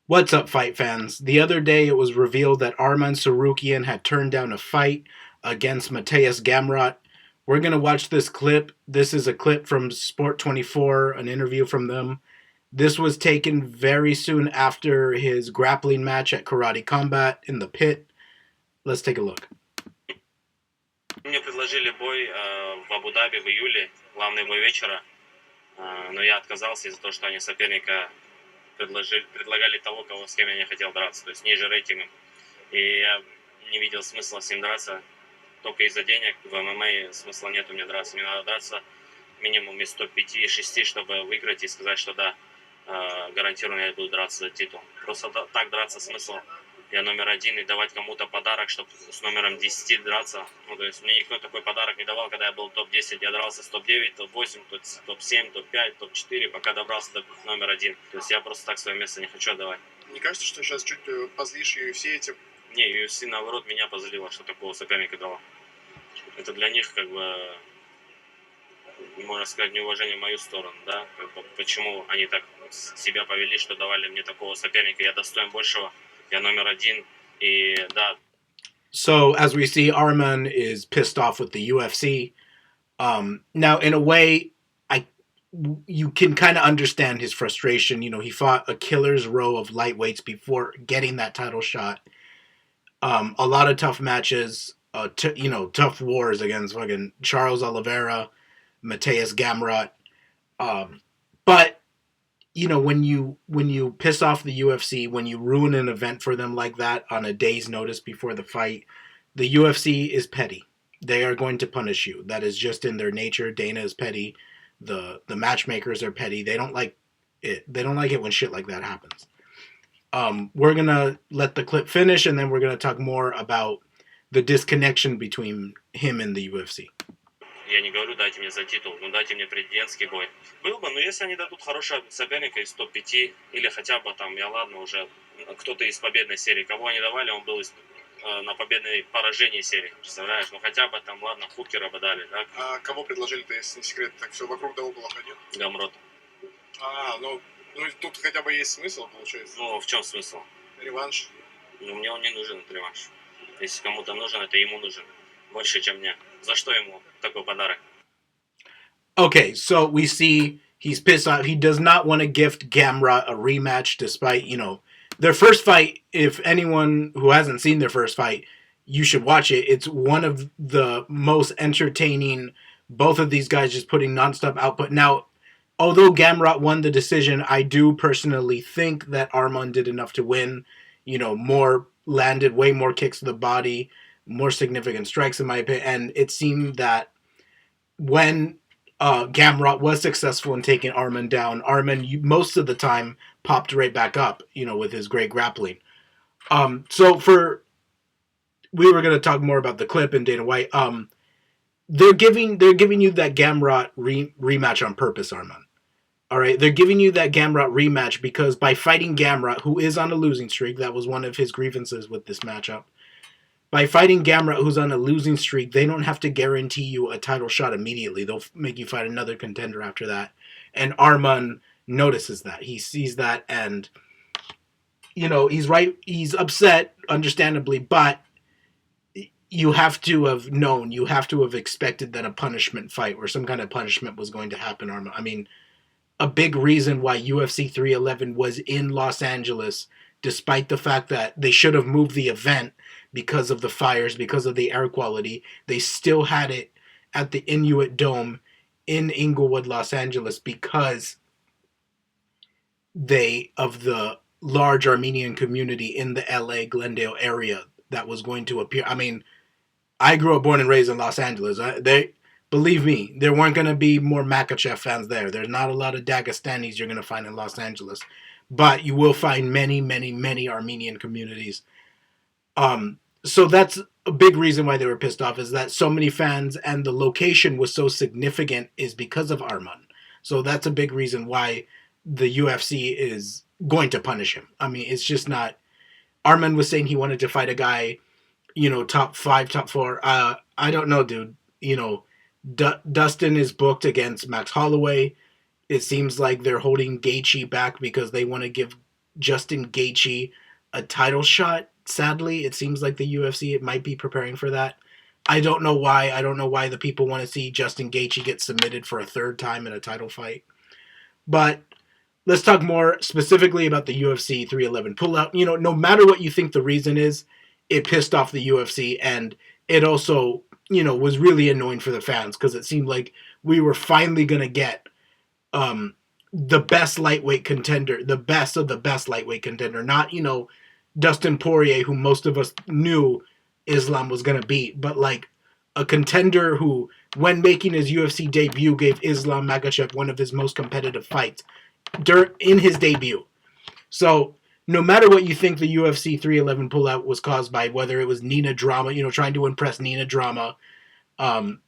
What's up, fight fans? The other day it was revealed that Arman Tsarukyan had turned down a fight against Mateusz Gamrot. We're going to watch this clip. This is a clip from Sport 24, an interview from them. This was taken very soon after his grappling match at Karate Combat in the pit. Let's take a look. Мне предложили бой в Абу-Даби в июле, главный бой вечера, но я отказался из-за того, что они соперника предлагали того, с кем я не хотел драться, то есть ниже рейтингом. И я не видел смысла с ним драться только из-за денег. В ММА смысла нет у меня драться. Мне надо драться минимум из топ-5-6, чтобы выиграть и сказать, что да, гарантированно я буду драться за титул. Просто так драться смысл. Я номер один, и давать кому-то подарок, чтобы с номером 10 драться. Ну, то есть мне никто такой подарок не давал, когда я был топ-10. Я дрался с топ-9, топ-8, топ-7, топ-5, топ-4, пока добрался до номер один. То есть я просто так свое место не хочу отдавать. Не кажется, что сейчас чуть позлишь UFC этим? Не, UFC наоборот меня позлило, что такого соперника дало. Это для них как бы, можно сказать, неуважение в мою сторону, да? Как бы, почему они так себя повели, что давали мне такого соперника. Я достоин большего. Я номер один, и да. So, as we see, Arman is pissed off with the UFC. Now, in a way, I you can kind of understand his frustration. You know, he fought a killer's row of lightweights before getting that title shot. A lot of tough matches, tough wars against fucking Charles Oliveira, Mateusz Gamrot. But when you piss off the UFC, when you ruin an event for them like that on a day's notice before the fight, the UFC is petty. They are going to punish you. That is just in their nature. Dana is petty. The matchmakers are petty. They don't like it. They don't like it when shit like that happens. We're gonna let the clip finish, and then we're gonna talk more about the disconnection between him and the UFC. Я не говорю, дайте мне за титул, но дайте мне президентский бой. Был бы, но если они дадут хорошего соперника из топ-5, или хотя бы там, я ладно, уже кто-то из победной серии, кого они давали, он был на победной поражении серии, представляешь? Ну хотя бы там, ладно, Хукера бы дали, да? А кого предложили-то, если не секрет, так все вокруг да около ходил? Гамрот. Ну тут хотя бы есть смысл, получается. Ну, в чем смысл? Реванш. Ну, мне он не нужен, этот реванш. Если кому-то нужен, это ему нужен. Больше, чем мне. За что ему такой подарок? Okay, so we see he's pissed off. He does not want to gift Gamrot a rematch, despite their first fight. If anyone who hasn't seen their first fight, you should watch it. It's one of the most entertaining. Both of these guys just putting nonstop output. Now, although Gamrot won the decision, I do personally think that Arman did enough to win. More landed, way more kicks to the body, more significant strikes in my opinion. And it seemed that when Gamrot was successful in taking Arman down, Arman most of the time popped right back up, with his great grappling. So we were going to talk more about the clip and Dana White. They're giving you that Gamrot rematch on purpose, Arman. All right, they're giving you that Gamrot rematch because by fighting Gamrot, who is on a losing streak, that was one of his grievances with this matchup. By fighting Gamrot, who's on a losing streak, they don't have to guarantee you a title shot immediately. They'll make you fight another contender after that. And Arman notices that. He sees that, and he's right. He's upset, understandably, but you have to have known, you have to have expected that a punishment fight or some kind of punishment was going to happen, Arman. I mean, a big reason why UFC 311 was in Los Angeles, despite the fact that they should have moved the event because of the fires, because of the air quality, they still had it at the Inuit Dome in Inglewood, Los Angeles, because of the large Armenian community in the LA Glendale area that was going to appear. I mean, I grew up born and raised in Los Angeles. Believe me, there weren't going to be more Makachev fans there. There's not a lot of Dagestanis you're going to find in Los Angeles. But you will find many, many, many Armenian communities. So that's a big reason why they were pissed off, is that so many fans and the location was so significant is because of Arman. So that's a big reason why the UFC is going to punish him. I mean, it's just not... Arman was saying he wanted to fight a guy, top 5, top 4. I don't know, dude. Dustin is booked against Max Holloway. It seems like they're holding Gaethje back because they want to give Justin Gaethje a title shot. Sadly, it seems like the UFC it might be preparing for that. I don't know why. I don't know why the people want to see Justin Gaethje get submitted for a third time in a title fight. But let's talk more specifically about the UFC 311 pullout. You know, no matter what you think the reason is, it pissed off the UFC, and it also, you know, was really annoying for the fans because it seemed like we were finally going to get the best lightweight contender, the best of the best lightweight contender, not, you know, Dustin Poirier, who most of us knew Islam was going to beat, but like a contender who, when making his UFC debut, gave Islam Makhachev one of his most competitive fights in his debut. So no matter what you think the UFC 311 pullout was caused by, whether it was Nina Drama, you know, trying to impress Nina Drama,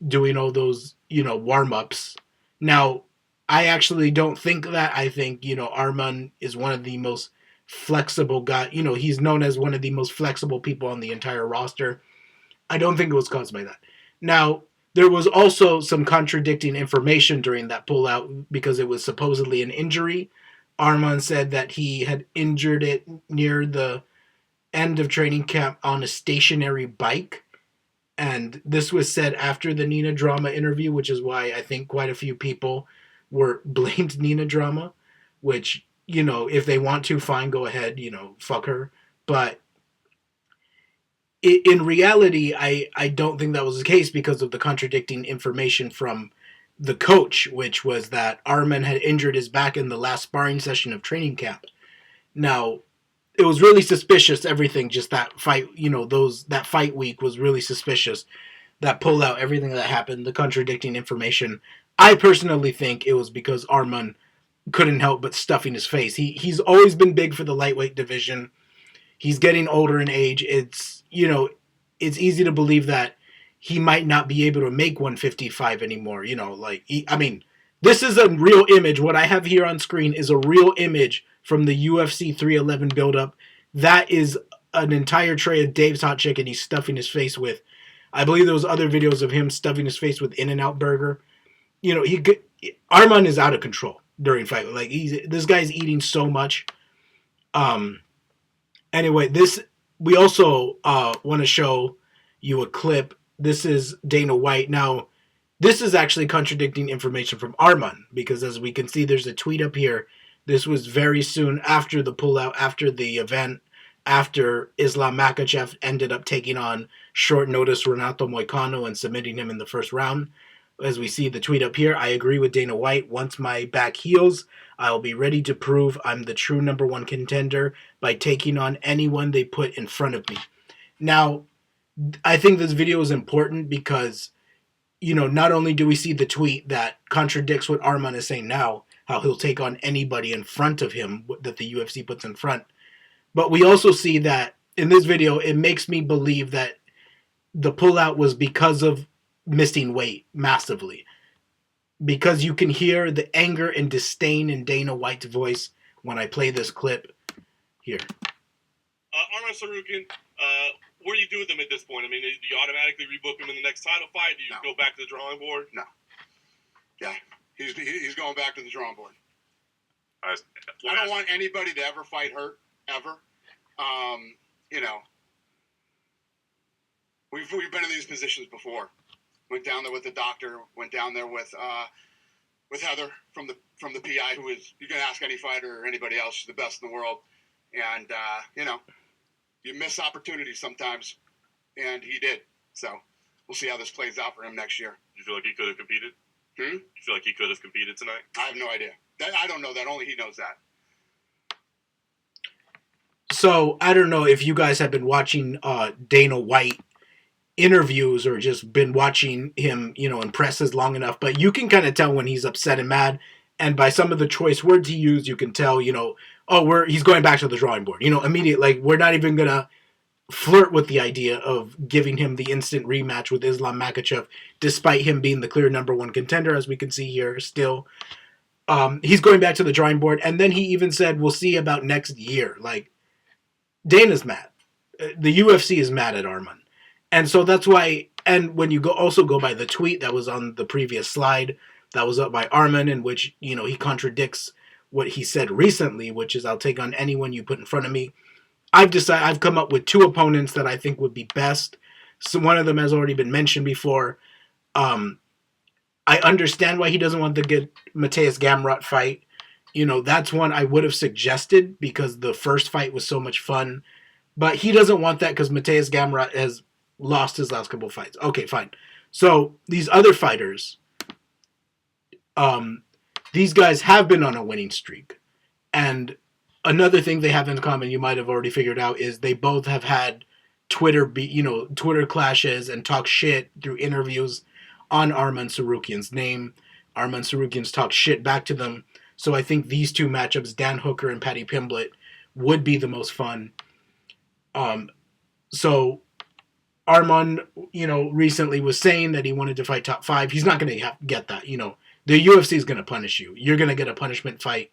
doing all those, you know, warm-ups. Now, I actually don't think that. I think, you know, Arman is one of the most flexible guy. You know, he's known as one of the most flexible people on the entire roster. I don't think it was caused by that. Now, there was also some contradicting information during that pullout because it was supposedly an injury. Arman said that he had injured it near the end of training camp on a stationary bike. And this was said after the Nina Drama interview, which is why I think quite a few people blamed Nina Drama, which, you know, if they want to, fine, go ahead, you know, fuck her. But in reality, I don't think that was the case because of the contradicting information from the coach, which was that Arman had injured his back in the last sparring session of training camp. Now, it was really suspicious, everything, just that fight, you know, that fight week was really suspicious. That pullout, everything that happened, the contradicting information. I personally think it was because Arman couldn't help but stuffing his face. He's always been big for the lightweight division. He's getting older in age. It's, you know, it's easy to believe that he might not be able to make 155 anymore. You know, like, I mean, this is a real image. What I have here on screen is a real image from the UFC 311 build-up. That is an entire tray of Dave's Hot Chicken he's stuffing his face with. I believe there was other videos of him stuffing his face with In-N-Out Burger. You know, Arman is out of control during fight. Like, this guy's eating so much. Anyway, we also want to show you a clip. This is Dana White. Now, this is actually contradicting information from Arman, because as we can see, there's a tweet up here. This was very soon after the pullout, after the event, after Islam Makhachev ended up taking on short notice Renato Moicano and submitting him in the first round. As we see the tweet up here, I agree with Dana White. Once my back heals, I'll be ready to prove I'm the true number one contender by taking on anyone they put in front of me. Now, I think this video is important because, you know, not only do we see the tweet that contradicts what Arman is saying now, how he'll take on anybody in front of him that the UFC puts in front, but we also see that in this video, it makes me believe that the pullout was because of missing weight massively. Because you can hear the anger and disdain in Dana White's voice when I play this clip here. Arman Tsarukyan, what do you do with him at this point? I mean, do you automatically rebook him in the next title fight? Do you go back to the drawing board? No. Yeah, he's going back to the drawing board. I don't want anybody to ever fight Hurt, ever. You know, we've been in these positions before. Went down there with the doctor. Went down there with Heather from the PI, who is, you can ask any fighter or anybody else, she's the best in the world. And you know, you miss opportunities sometimes, and he did. So we'll see how this plays out for him next year. You feel like he could have competed? You feel like he could have competed tonight? I have no idea. I don't know that. Only he knows that. So I don't know if you guys have been watching Dana White interviews or just been watching him, you know, in presses long enough, but you can kind of tell when he's upset and mad, and by some of the choice words he used, you can tell, you know, he's going back to the drawing board, you know, immediately. Like, we're not even gonna flirt with the idea of giving him the instant rematch with Islam Makhachev, despite him being the clear number one contender, as we can see here still. He's going back to the drawing board, and then he even said, we'll see about next year. Like, Dana's mad. The UFC is mad at Arman. And so that's why, and when you also go by the tweet that was on the previous slide, that was up by Arman, in which, you know, he contradicts what he said recently, which is I'll take on anyone you put in front of me. I've come up with 2 opponents that I think would be best. So one of them has already been mentioned before. I understand why he doesn't want the good Mateusz Gamrot fight. That's one I would have suggested because the first fight was so much fun. But he doesn't want that because Mateusz Gamrot has lost his last couple fights. Okay, fine. So these other fighters, these guys have been on a winning streak. And another thing they have in common, you might have already figured out, is they both have had Twitter clashes and talk shit through interviews on Arman Tsarukyan's name. Arman Tsarukyan's talked shit back to them. So I think these 2 matchups, Dan Hooker and Paddy Pimblett, would be the most fun. So Arman, recently was saying that he wanted to fight top 5. He's not going to get that. The UFC is going to punish you. You're going to get a punishment fight.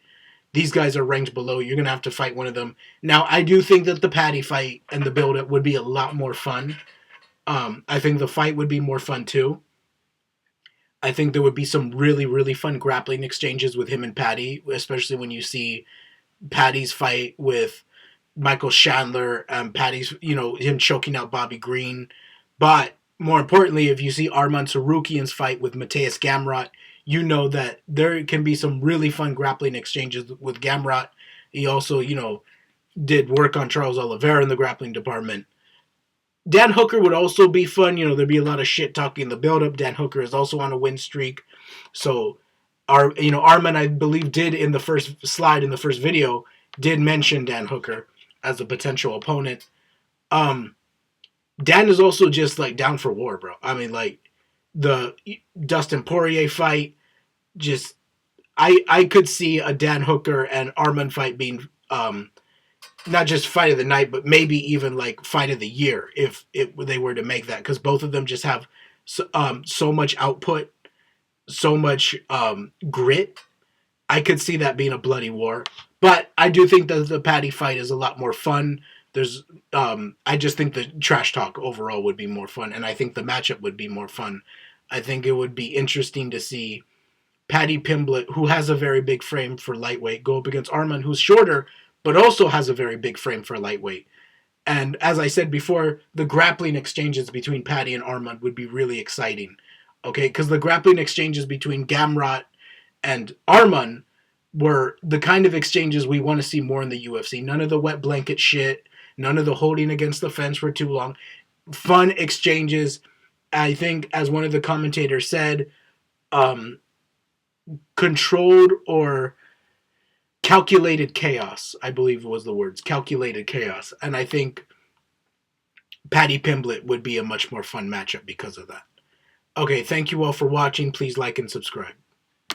These guys are ranked below. You're going to have to fight one of them. Now, I do think that the Paddy fight and the build-up would be a lot more fun. I think the fight would be more fun, too. I think there would be some really, really fun grappling exchanges with him and Paddy, especially when you see Paddy's fight with Michael Chandler and Paddy's, him choking out Bobby Green. But more importantly, if you see Arman Tsarukyan's fight with Mateusz Gamrot, you know that there can be some really fun grappling exchanges with Gamrot. He also, did work on Charles Oliveira in the grappling department. Dan Hooker would also be fun. There'd be a lot of shit talking in the build-up. Dan Hooker is also on a win streak. So, Arman, I believe, did in the first slide, in the first video, did mention Dan Hooker as a potential opponent. Dan is also just, down for war, bro. I mean, the Dustin Poirier fight, I could see a Dan Hooker and Arman fight being not just fight of the night, but maybe even fight of the year if they were to make that, because both of them just have so much output, so much grit. I could see that being a bloody war. But I do think that the Paddy fight is a lot more fun. I just think the trash talk overall would be more fun, and I think the matchup would be more fun. I think it would be interesting to see Paddy Pimblett, who has a very big frame for lightweight, go up against Arman, who's shorter, but also has a very big frame for lightweight. And as I said before, the grappling exchanges between Paddy and Arman would be really exciting. Okay, because the grappling exchanges between Gamrot and Arman were the kind of exchanges we want to see more in the UFC. None of the wet blanket shit, none of the holding against the fence for too long. Fun exchanges. I think, as one of the commentators said, controlled or calculated chaos, I believe was the words. Calculated chaos. And I think Paddy Pimblett would be a much more fun matchup because of that. Okay, thank you all for watching. Please like and subscribe.